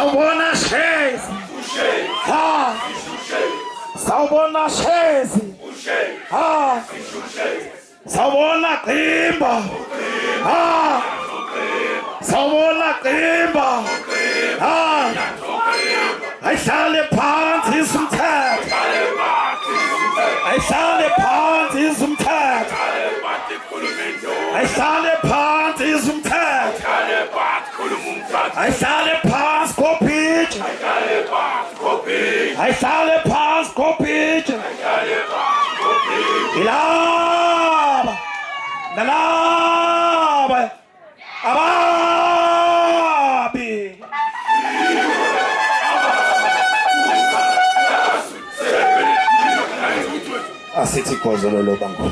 Sawubona Shezi. Ha. Sawubona Shezi. Ha. Sawubona Qimba. Ha. Sawubona Qimba. Ha. Ayihlale phansi isumthetho. Ayihlale phansi isumthetho. Ayihlale phansi isumthetho. Ayihlale phansi kopitch. Ayihlale phansi kopitch. Ilaba. Nalaba. Ababi. Asithi kozololo bangu.